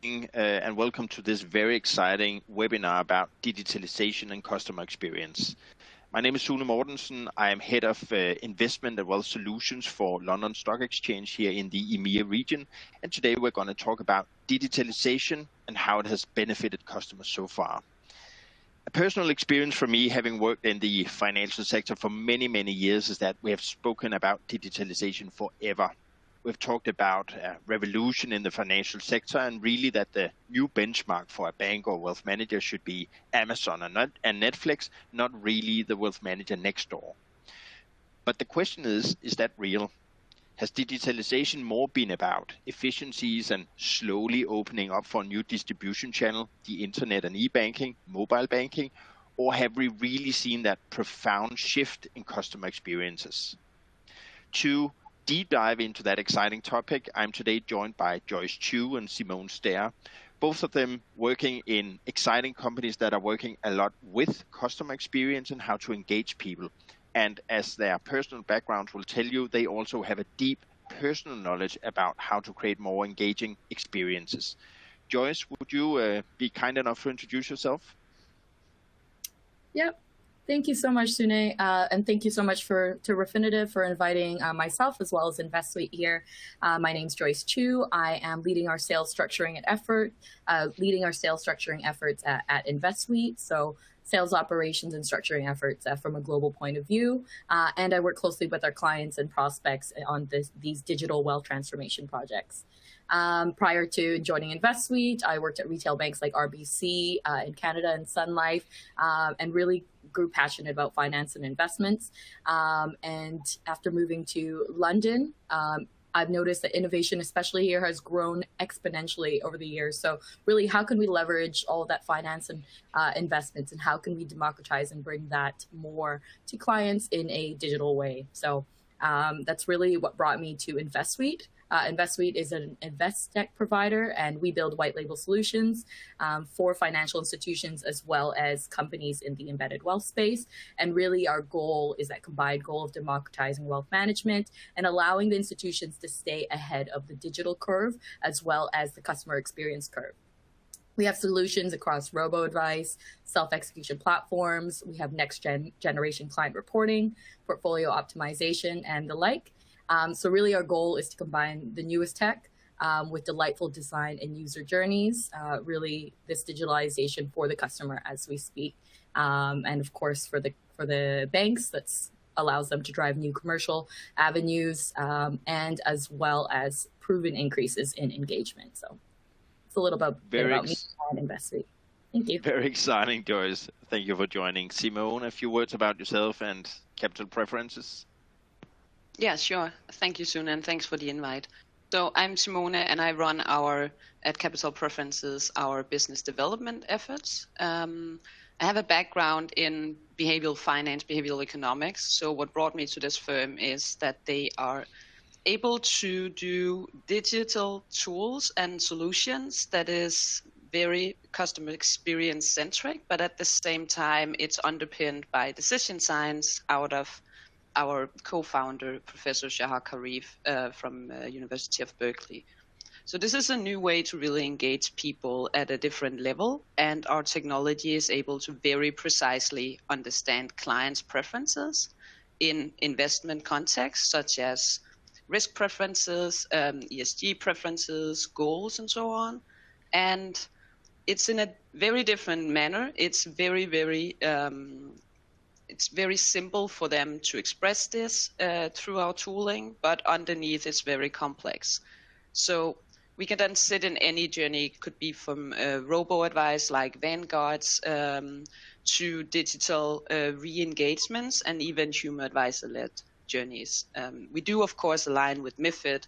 and welcome to this very exciting webinar about digitalization and customer experience. My name is Sune Mortensen. I am Head of Investment and Wealth Solutions for London Stock Exchange here in the EMEA region. And today we're going to talk about digitalization and how it has benefited customers so far. A personal experience for me, having worked in the financial sector for many, many years, is that we have spoken about digitalization forever. We've talked about a revolution in the financial sector, and really that the new benchmark for a bank or wealth manager should be Amazon and Netflix, not really the wealth manager next door. But the question is that real? Has digitalization more been about efficiencies and slowly opening up for a new distribution channel, the internet and e-banking, mobile banking, or have we really seen that profound shift in customer experiences? To deep dive into that exciting topic, I'm today joined by Joyce Chu and Simone Stair, both of them working in exciting companies that are working a lot with customer experience and how to engage people. And as their personal backgrounds will tell you, they also have a deep personal knowledge about how to create more engaging experiences. Joyce, would you be kind enough to introduce yourself? Yep. Thank you so much, Sune, and thank you so much to Refinitiv for inviting myself as well as InvestSuite here. My name's Joyce Chu. I am leading our sales structuring efforts at InvestSuite. So sales operations and structuring efforts from a global point of view. And I work closely with our clients and prospects on these digital wealth transformation projects. Prior to joining InvestSuite, I worked at retail banks like RBC in Canada and Sun Life, and really grew passionate about finance and investments. And after moving to London, I've noticed that innovation, especially here, has grown exponentially over the years. So really, how can we leverage all of that finance and investments, and how can we democratize and bring that more to clients in a digital way? So that's really what brought me to InvestSuite. InvestSuite is an invest-tech provider, and we build white label solutions for financial institutions as well as companies in the embedded wealth space. And really our goal is that combined goal of democratizing wealth management and allowing the institutions to stay ahead of the digital curve as well as the customer experience curve. We have solutions across robo-advice, self-execution platforms. We have next-generation client reporting, portfolio optimization, and the like. So really our goal is to combine the newest tech with delightful design and user journeys, really this digitalization for the customer as we speak. And of course for the banks, that allows them to drive new commercial avenues and as well as proven increases in engagement. So it's a little bit about me and InvestSuite. Thank you. Very exciting, Joyce. Thank you for joining. Simone, a few words about yourself and capital preferences. Yeah, sure. Thank you, Sune, and thanks for the invite. So I'm Simone, and I run at Capital Preferences, our business development efforts. I have a background in behavioral finance, behavioral economics. So what brought me to this firm is that they are able to do digital tools and solutions that is very customer experience centric, but at the same time, it's underpinned by decision science out of our co-founder, Professor Shahar Karif from University of Berkeley. So this is a new way to really engage people at a different level, and our technology is able to very precisely understand clients' preferences in investment contexts, such as risk preferences, ESG preferences, goals, and so on. And it's in a very different manner. It's very simple for them to express this through our tooling, but underneath it's very complex. So we can then sit in any journey. It could be from robo-advice like Vanguard's to digital re-engagements and even human advisor-led journeys. We do, of course, align with MiFID,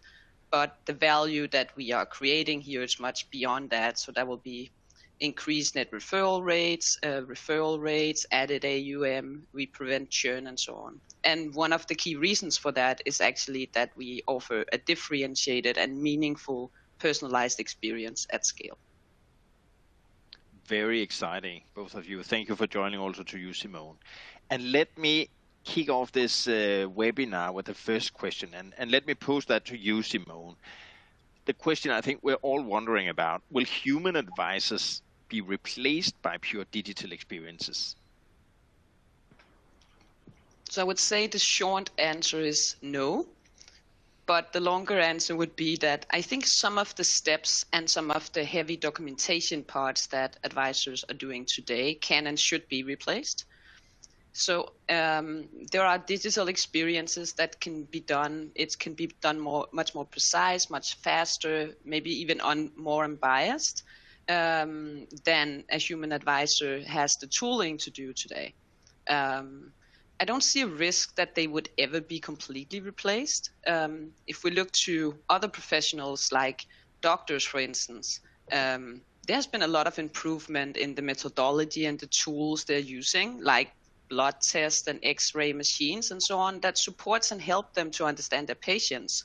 but the value that we are creating here is much beyond that. So that will be increased net referral rates, added AUM, we prevent churn and so on. And one of the key reasons for that is actually that we offer a differentiated and meaningful personalized experience at scale. Very exciting, both of you. Thank you for joining, also to you, Simone. And let me kick off this webinar with the first question, and let me pose that to you, Simone. the question I think we're all wondering about, will human advisors be replaced by pure digital experiences? So I would say the short answer is no. But the longer answer would be that I think some of the steps and some of the heavy documentation parts that advisors are doing today can and should be replaced. So there are digital experiences that can be done. It can be done much more precise, much faster, maybe even more unbiased than a human advisor has the tooling to do today. I don't see a risk that they would ever be completely replaced. If we look to other professionals like doctors, for instance, there's been a lot of improvement in the methodology and the tools they're using, like blood tests and X-ray machines and so on, that supports and help them to understand their patients.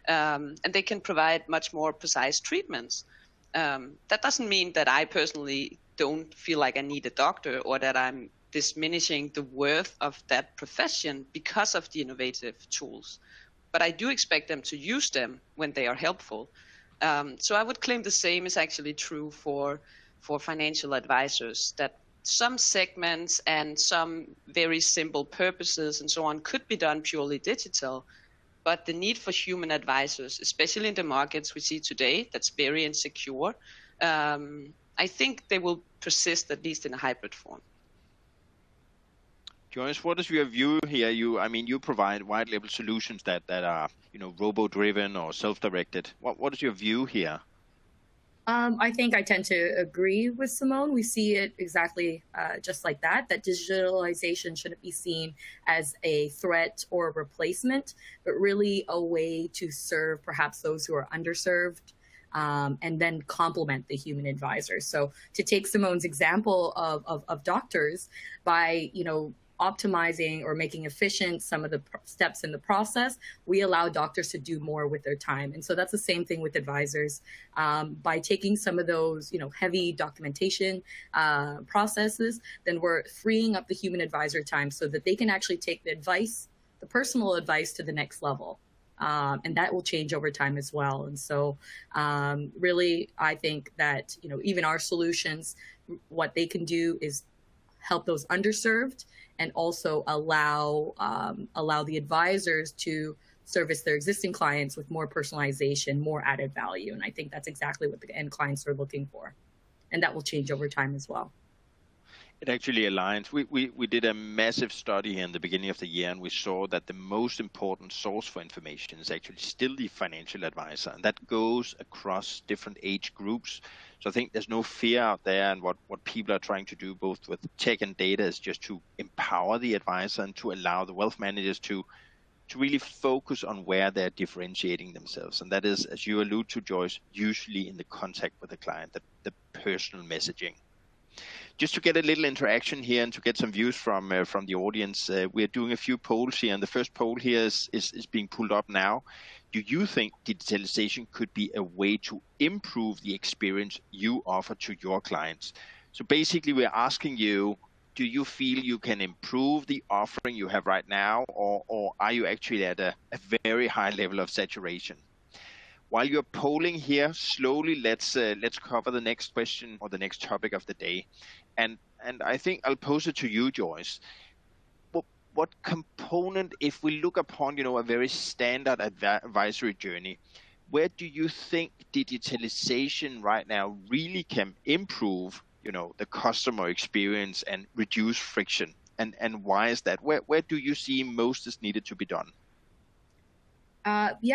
And they can provide much more precise treatments. That doesn't mean that I personally don't feel like I need a doctor or that I'm diminishing the worth of that profession because of the innovative tools. But I do expect them to use them when they are helpful. So I would claim the same is actually true for financial advisors, that some segments and some very simple purposes and so on could be done purely digital. But the need for human advisors, especially in the markets we see today, that's very insecure, I think they will persist at least in a hybrid form. Joyce, what is your view here? You provide white label solutions that are, robo-driven or self-directed. What is your view here? I think I tend to agree with Simone. We see it exactly just like that digitalization shouldn't be seen as a threat or a replacement, but really a way to serve perhaps those who are underserved, and then complement the human advisors. So to take Simone's example of doctors, by, optimizing or making efficient some of the steps in the process, we allow doctors to do more with their time. And so that's the same thing with advisors. By taking some of those, heavy documentation processes, then we're freeing up the human advisor time so that they can actually take the advice, the personal advice, to the next level. And that will change over time as well. And so really, I think that, even our solutions, what they can do is help those underserved and also allow the advisors to service their existing clients with more personalization, more added value. And I think that's exactly what the end clients are looking for. And that will change over time as well. It actually aligns. We did a massive study in the beginning of the year, and we saw that the most important source for information is actually still the financial advisor. And that goes across different age groups. So I think there's no fear out there, and what people are trying to do both with tech and data is just to empower the advisor and to allow the wealth managers to really focus on where they're differentiating themselves. And that is, as you allude to, Joyce, usually in the contact with the client, the personal messaging. Just to get a little interaction here and to get some views from the audience, we're doing a few polls here, and the first poll here is being pulled up now. Do you think digitalization could be a way to improve the experience you offer to your clients? So basically, we're asking you, do you feel you can improve the offering you have right now, or are you actually at a very high level of saturation? While you're polling here, slowly let's cover the next question or the next topic of the day, and I think I'll pose it to you, Joyce. What component, if we look upon a very standard advisory journey, where do you think digitalization right now really can improve the customer experience and reduce friction, and why is that? Where do you see most is needed to be done?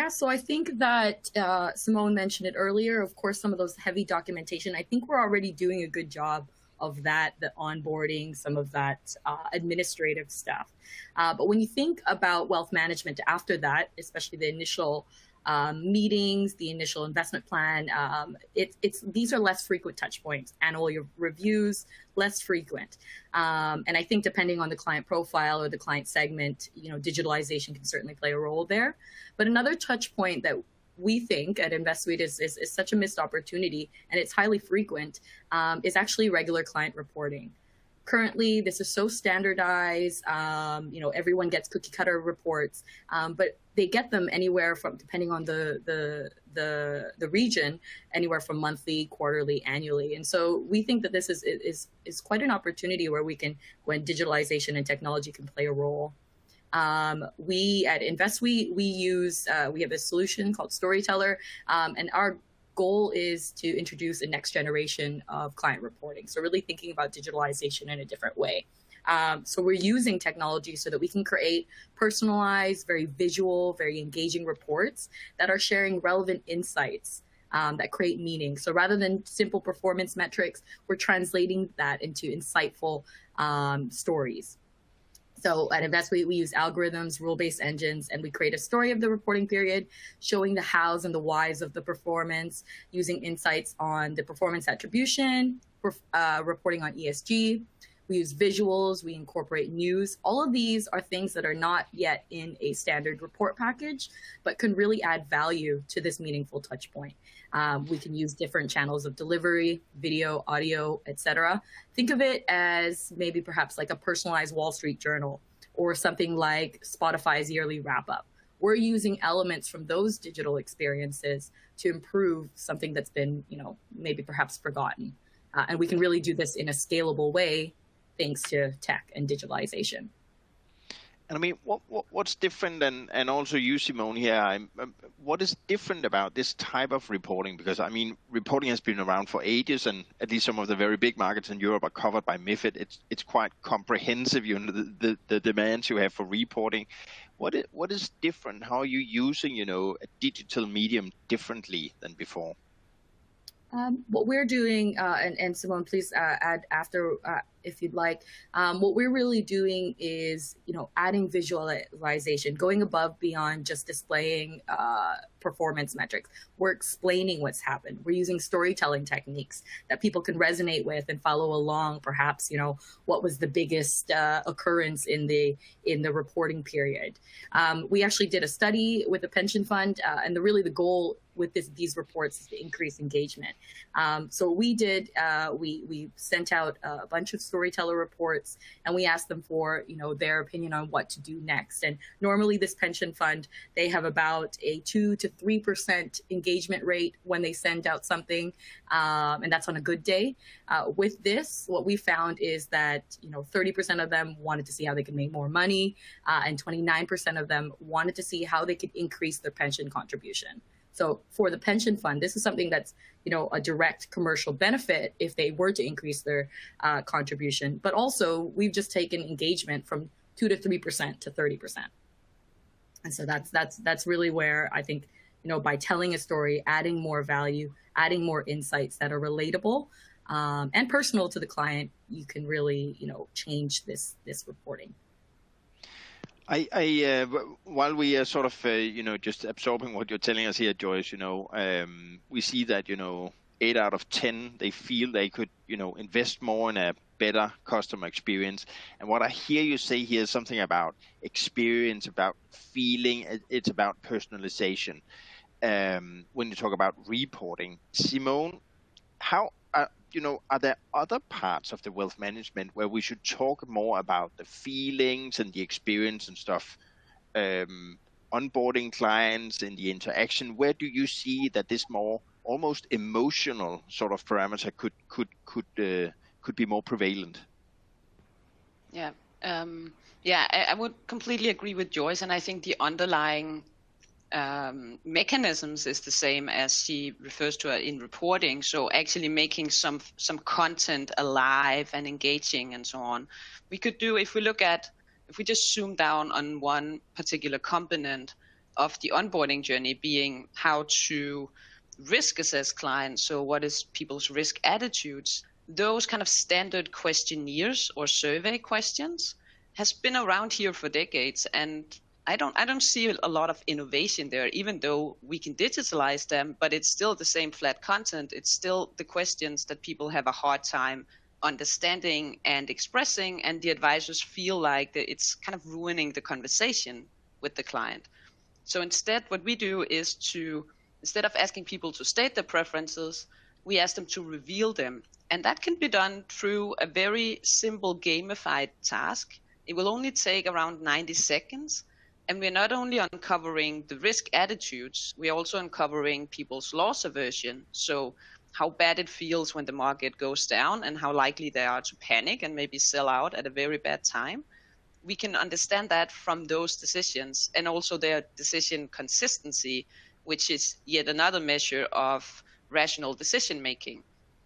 So I think that Simone mentioned it earlier. Of course, some of those heavy documentation, I think we're already doing a good job of that, the onboarding, some of that administrative stuff. But when you think about wealth management after that, especially the initial meetings, the initial investment plan, these are less frequent touch points. Annual reviews, less frequent. And I think depending on the client profile or the client segment, digitalization can certainly play a role there. But another touch point that we think at InvestSuite is such a missed opportunity, and it's highly frequent, is actually regular client reporting. currently, this is so standardized. Everyone gets cookie cutter reports, but they get them anywhere from, depending on the region, anywhere from monthly, quarterly, annually. And so we think that this is quite an opportunity when digitalization and technology can play a role. We at Invest, we have a solution called Storyteller, and our goal is to introduce a next generation of client reporting. So really thinking about digitalization in a different way. So we're using technology so that we can create personalized, very visual, very engaging reports that are sharing relevant insights that create meaning. So rather than simple performance metrics, we're translating that into insightful stories. So at Invest, we use algorithms, rule-based engines, and we create a story of the reporting period, showing the hows and the whys of the performance, using insights on the performance attribution, reporting on ESG. We use visuals, we incorporate news. All of these are things that are not yet in a standard report package, but can really add value to this meaningful touch point. We can use different channels of delivery, video, audio, etc. Think of it as maybe perhaps like a personalized Wall Street Journal or something like Spotify's yearly wrap up. We're using elements from those digital experiences to improve something that's been, maybe perhaps forgotten. And we can really do this in a scalable way, thanks to tech and digitalization. And I mean, what's different, and also you, Simone, here, what is different about this type of reporting? Because, I mean, reporting has been around for ages, and at least some of the very big markets in Europe are covered by MiFID. It's quite comprehensive, the demands you have for reporting. What is different? How are you using, a digital medium differently than before? What we're doing, and Simone, please add after if you'd like. What we're really doing is, adding visualization, going above beyond just displaying performance metrics. We're explaining what's happened. We're using storytelling techniques that people can resonate with and follow along. Perhaps, what was the biggest occurrence in the reporting period. We actually did a study with a pension fund, and the goal with these reports is to increase engagement. So what we did, we sent out a bunch of storyteller reports, and we asked them for their opinion on what to do next. And normally this pension fund, they have about a 2 to 3% engagement rate when they send out something, and that's on a good day. With this, what we found is that 30% of them wanted to see how they could make more money, and 29% of them wanted to see how they could increase their pension contribution. So for the pension fund, this is something that's, a direct commercial benefit if they were to increase their contribution. But also, we've just taken engagement from 2 to 3% to 30%. And so that's really where I think, by telling a story, adding more value, adding more insights that are relatable and personal to the client, you can really, change this reporting. While we are sort of, just absorbing what you're telling us here, Joyce, we see that, 8 out of 10, they feel they could, invest more in a better customer experience. And what I hear you say here is something about experience, about feeling, it's about personalization. When you talk about reporting, Simone, how, are there other parts of the wealth management where we should talk more about the feelings and the experience and stuff, onboarding clients and the interaction? Where do you see that this more almost emotional sort of parameter could be more prevalent? Yeah, I would completely agree with Joyce, and I think the underlying mechanisms is the same as she refers to in reporting. So actually making some content alive and engaging and so on. We could do, if we just zoom down on one particular component of the onboarding journey, being how to risk assess clients. So what is people's risk attitudes? Those kind of standard questionnaires or survey questions has been around here for decades, and I don't see a lot of innovation there, even though we can digitalize them, but it's still the same flat content. It's still the questions that people have a hard time understanding and expressing, and the advisors feel like that it's kind of ruining the conversation with the client. So instead, what we do is instead of asking people to state their preferences, we ask them to reveal them. And that can be done through a very simple gamified task. It will only take around 90 seconds. And we're not only uncovering the risk attitudes, we're also uncovering people's loss aversion. So how bad it feels when the market goes down and how likely they are to panic and maybe sell out at a very bad time. We can understand that from those decisions, and also their decision consistency, which is yet another measure of rational decision making.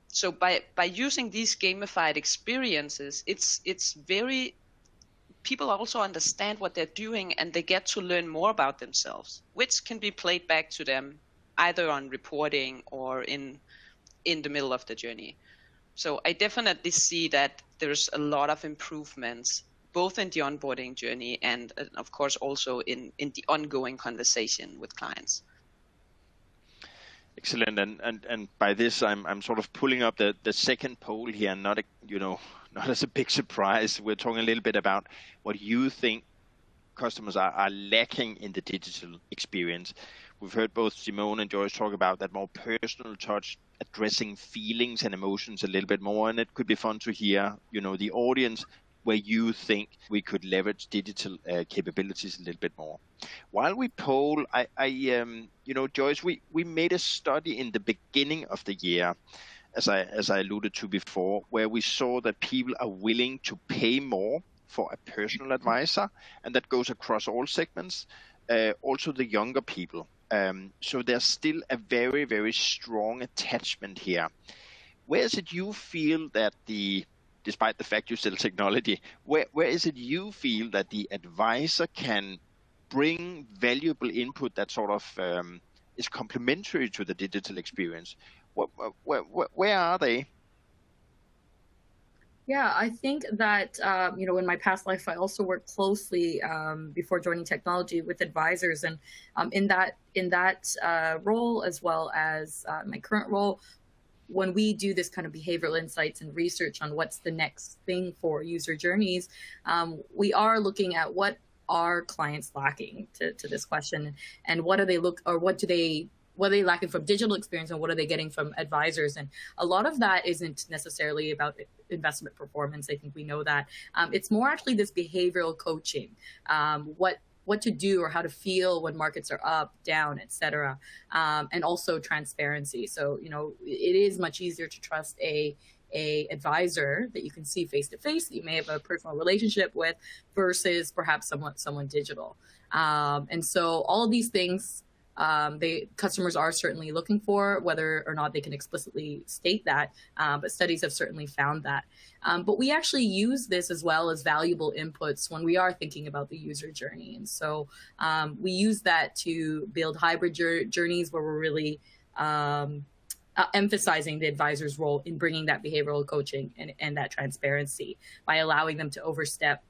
So by using these gamified experiences, it's very, people also understand what they're doing and they get to learn more about themselves, which can be played back to them either on reporting or in the middle of the journey. So I definitely see that there's a lot of improvements, both in the onboarding journey and of course also in the ongoing conversation with clients. Excellent, and by this I'm sort of pulling up the second poll here, not as a big surprise. We're talking a little bit about what you think customers are lacking in the digital experience. We've heard both Simone and Joyce talk about that more personal touch, addressing feelings and emotions a little bit more, and it could be fun to hear, the audience where you think we could leverage digital capabilities a little bit more. While we poll, Joyce, we made a study in the beginning of the year, as I alluded to before, where we saw that people are willing to pay more for a personal advisor, and that goes across all segments, also the younger people. So there's still a very, very strong attachment here. Where is it you feel that despite the fact you sell technology, where is it you feel that the advisor can bring valuable input that sort of is complementary to the digital experience? Where are they? Yeah, I think that, in my past life, I also worked closely before joining technology with advisors. And in that role, as well as my current role, when we do this kind of behavioral insights and research on what's the next thing for user journeys, we are looking at what are clients lacking to this question, and what are they lacking from digital experience, and what are they getting from advisors? And a lot of that isn't necessarily about investment performance. I think we know that. It's more actually this behavioral coaching, what to do or how to feel when markets are up, down, etc. And also transparency. So, it is much easier to trust a advisor that you can see face to face, that you may have a personal relationship with, versus perhaps someone digital. And so all of these things, customers are certainly looking for, whether or not they can explicitly state that, but studies have certainly found that. But we actually use this as well as valuable inputs when we are thinking about the user journey. And so we use that to build hybrid journeys where we're really emphasizing the advisor's role in bringing that behavioral coaching and that transparency by allowing them to overstep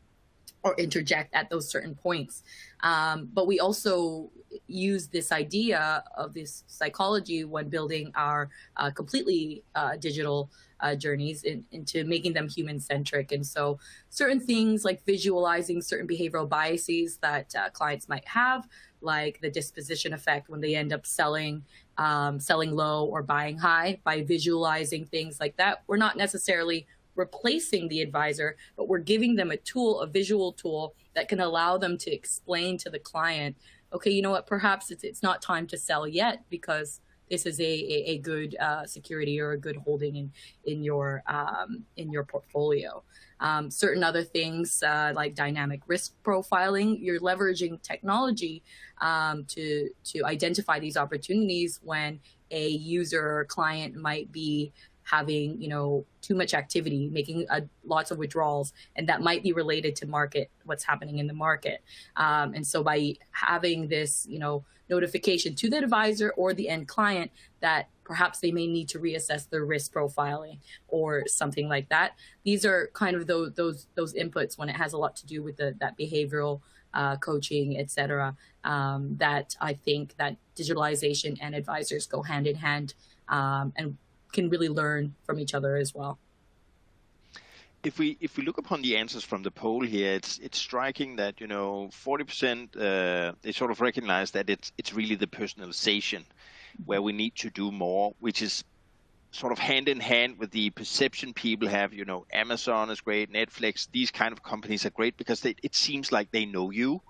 or interject at those certain points. But we also use this idea of this psychology when building our completely digital journeys into making them human-centric. And so certain things like visualizing certain behavioral biases that clients might have, like the disposition effect when they end up selling low or buying high, by visualizing things like that. We're not necessarily replacing the advisor, but we're giving them a visual tool that can allow them to explain to the client, okay, you know what, perhaps it's not time to sell yet because this is a good security or a good holding in your portfolio. Certain other things like dynamic risk profiling, you're leveraging technology to identify these opportunities when a user or client might be having too much activity, making lots of withdrawals, and that might be related to what's happening in the market. And so by having this notification to the advisor or the end client that perhaps they may need to reassess their risk profiling or something like that, these are kind of those inputs when it has a lot to do with that behavioral coaching, etc. That I think that digitalization and advisors go hand in hand, and can really learn from each other as well. If we look upon the answers from the poll here, it's striking that 40% they sort of recognize that it's really the personalization where we need to do more, which is sort of hand in hand with the perception people have, Amazon is great, Netflix, these kind of companies are great because it seems like they know you.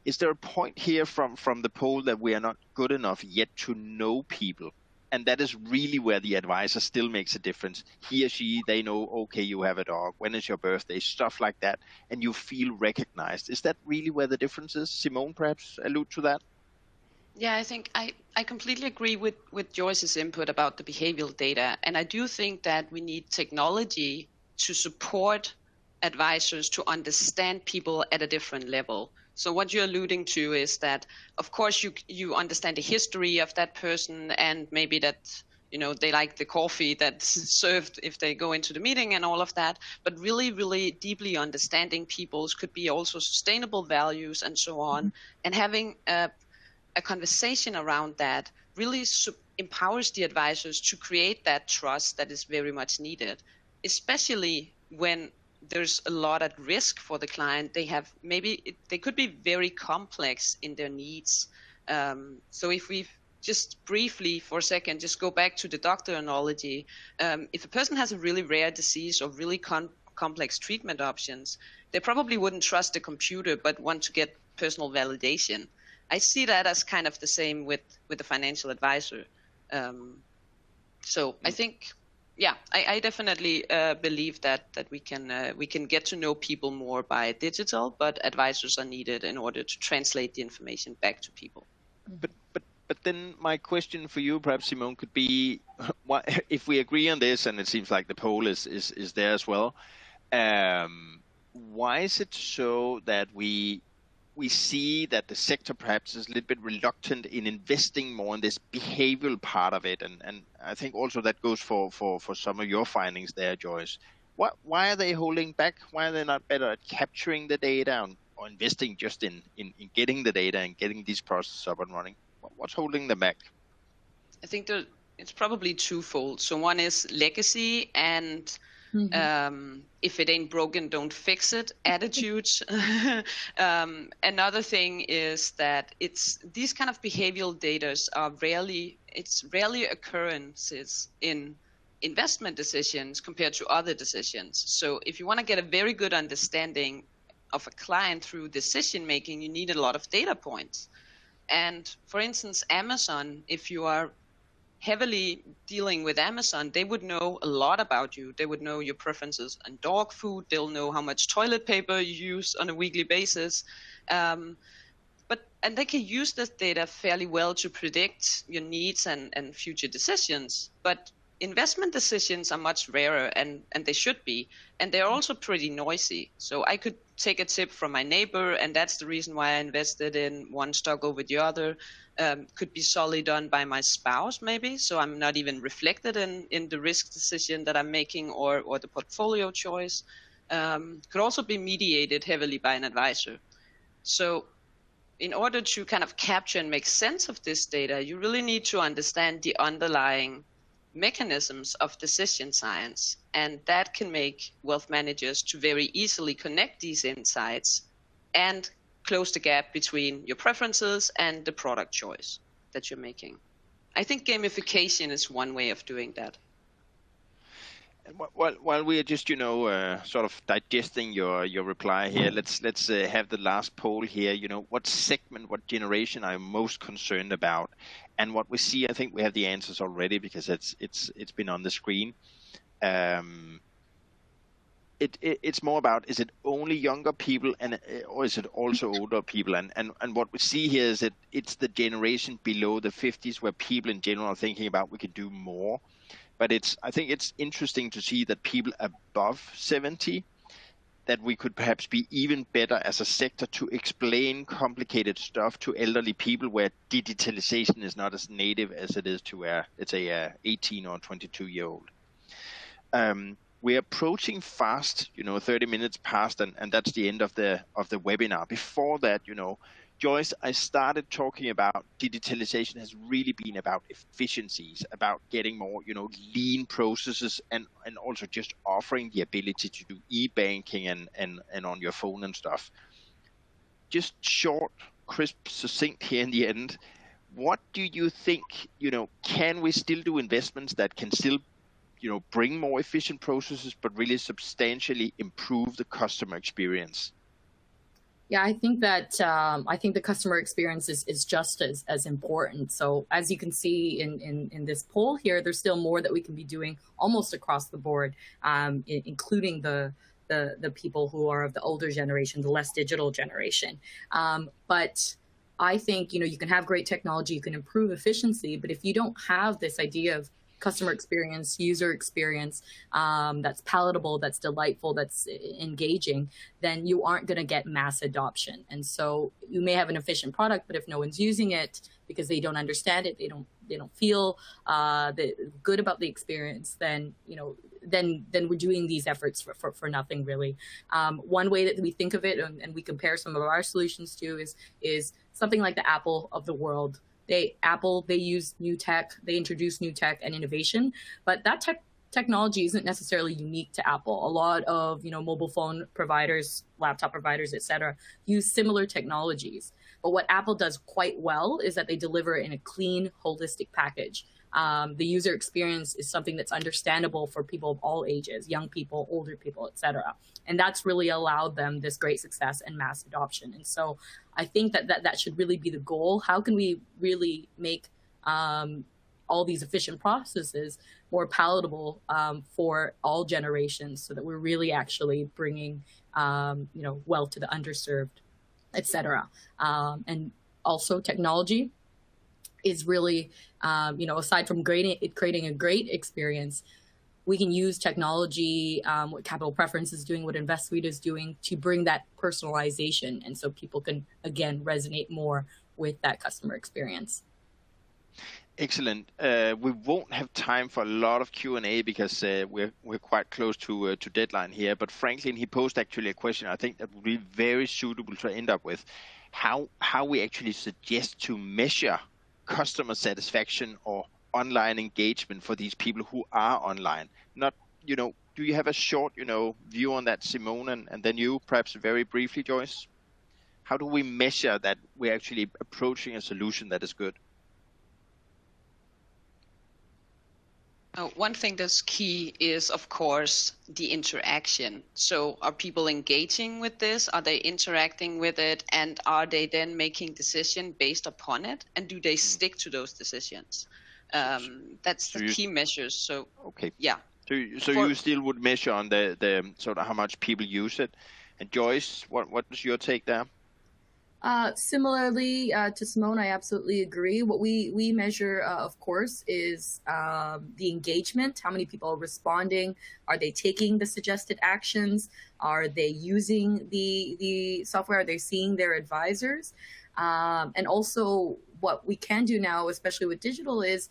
Is there a point here from the poll that we are not good enough yet to know people? And that is really where the advisor still makes a difference. He or she, they know, okay, you have a dog. When is your birthday? Stuff like that. And you feel recognized. Is that really where the difference is? Simone, perhaps allude to that? Yeah, I think I completely agree with Joyce's input about the behavioral data. And I do think that we need technology to support advisors to understand people at a different level. So what you're alluding to is that, of course, you understand the history of that person and maybe that, they like the coffee that's served if they go into the meeting and all of that. But really, really deeply understanding people's could be also sustainable values and so on. And having a conversation around that really empowers the advisors to create that trust that is very much needed, especially when there's a lot at risk for the client. They could be very complex in their needs. So if we just briefly for a second, just go back to the doctor analogy, if a person has a really rare disease or really complex treatment options, they probably wouldn't trust the computer, but want to get personal validation. I see that as kind of the same with the financial advisor. So I think, yeah, I definitely believe that we can get to know people more by digital, but advisors are needed in order to translate the information back to people. But then my question for you, perhaps Simone, could be, if we agree on this, and it seems like the poll is there as well, why is it so that we see that the sector perhaps is a little bit reluctant in investing more in this behavioral part of it? And I think also that goes for some of your findings there, Joyce. Why are they holding back? Why are they not better at capturing the data or investing just in getting the data and getting these processes up and running? What's holding them back? I think it's probably twofold. So one is legacy and if it ain't broken, don't fix it attitudes. Another thing is that these kind of behavioral data are rarely occurrences in investment decisions compared to other decisions. So if you want to get a very good understanding of a client through decision making, you need a lot of data points. And for instance, Amazon, if you are heavily dealing with Amazon, they would know a lot about you. They would know your preferences on dog food. They'll know how much toilet paper you use on a weekly basis. And they can use this data fairly well to predict your needs and future decisions. But investment decisions are much rarer, and they should be. And they're also pretty noisy. So I could take a tip from my neighbor, and that's the reason why I invested in one stock over the other. Could be solely done by my spouse, maybe. So I'm not even reflected in the risk decision that I'm making or the portfolio choice. Could also be mediated heavily by an advisor. So in order to kind of capture and make sense of this data, you really need to understand the underlying mechanisms of decision science. And that can make wealth managers to very easily connect these insights and close the gap between your preferences and the product choice that you're making. I think gamification is one way of doing that. While we are just, sort of digesting your reply here, let's have the last poll here. What segment, what generation are you most concerned about? And what we see, I think we have the answers already because it's been on the screen. It's more about, is it only younger people or is it also older people? And what we see here is that it's the generation below the 50s where people in general are thinking about we can do more. But I think it's interesting to see that people above 70, that we could perhaps be even better as a sector to explain complicated stuff to elderly people where digitalization is not as native as it is to let's say a 18 or 22-year-old. We're approaching fast, 30 minutes past, and that's the end of the webinar. Before that, Joyce, I started talking about digitalization has really been about efficiencies, about getting more, lean processes, and also just offering the ability to do e-banking and on your phone and stuff. Just short, crisp, succinct here in the end. What do you think, can we still do investments that can still bring more efficient processes, but really substantially improve the customer experience? Yeah, I think that the customer experience is just as important. So as you can see in this poll here, there's still more that we can be doing almost across the board, including the people who are of the older generation, the less digital generation. But I think you can have great technology, you can improve efficiency, but if you don't have this idea of customer experience, user experience, that's palatable, that's delightful, that's engaging, then you aren't going to get mass adoption. And so you may have an efficient product, but if no one's using it because they don't understand it, they don't feel good about the experience, then then we're doing these efforts for nothing really. One way that we think of it, and we compare some of our solutions to, is something like the Apple of the world. They use new tech, they introduce new tech and innovation, but that technology isn't necessarily unique to Apple. A lot of mobile phone providers, laptop providers, etc., use similar technologies. But what Apple does quite well is that they deliver in a clean, holistic package. The user experience is something that's understandable for people of all ages, young people, older people, etc. And that's really allowed them this great success and mass adoption. And so I think that should really be the goal. How can we really make all these efficient processes more palatable for all generations, so that we're really actually bringing wealth to the underserved, etc. And also technology is really, aside from creating a great experience, we can use technology, what Capital Preference is doing, what InvestSuite is doing, to bring that personalization. And so people can, again, resonate more with that customer experience. Excellent. We won't have time for a lot of Q&A because we're quite close to deadline here. But Franklin, he posed actually a question I think that would be very suitable to end up with. How we actually suggest to measure customer satisfaction or online engagement for these people who are online. Not, do you have a short, view on that, Simone, and then you perhaps very briefly, Joyce? How do we measure that we're actually approaching a solution that is good? One thing that's key is, of course, the interaction. So are people engaging with this? Are they interacting with it? And are they then making decisions based upon it? And do they stick to those decisions? That's the key measures. So, okay. Yeah. So you still would measure on the sort of how much people use it. And Joyce, what is your take there? Similarly to Simone, I absolutely agree. What we measure, of course, is the engagement. How many people are responding? Are they taking the suggested actions? Are they using the software? Are they seeing their advisors? And also, what we can do now, especially with digital, is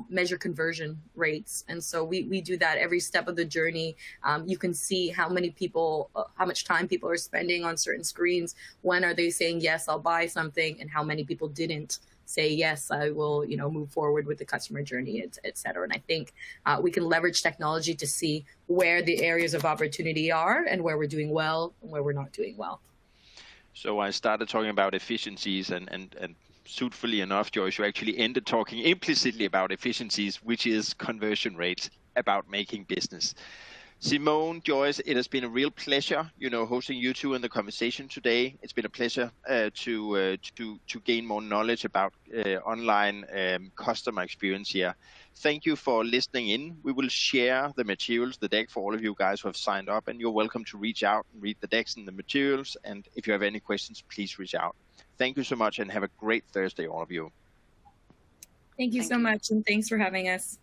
measure conversion rates. And so we do that every step of the journey. You can see how many people, how much time people are spending on certain screens. When are they saying, yes, I'll buy something, and how many people didn't say, yes, I will, move forward with the customer journey, et cetera. And I think we can leverage technology to see where the areas of opportunity are and where we're doing well and where we're not doing well. So I started talking about efficiencies, and suitfully enough, Joyce, you actually ended talking implicitly about efficiencies, which is conversion rates, about making business. Simone, Joyce, it has been a real pleasure, hosting you two in the conversation today. It's been a pleasure to gain more knowledge about online customer experience here. Thank you for listening in. We will share the materials, the deck, for all of you guys who have signed up, and you're welcome to reach out and read the decks and the materials. And if you have any questions, please reach out. Thank you so much, and have a great Thursday, all of you. Thank you so much, and thanks for having us.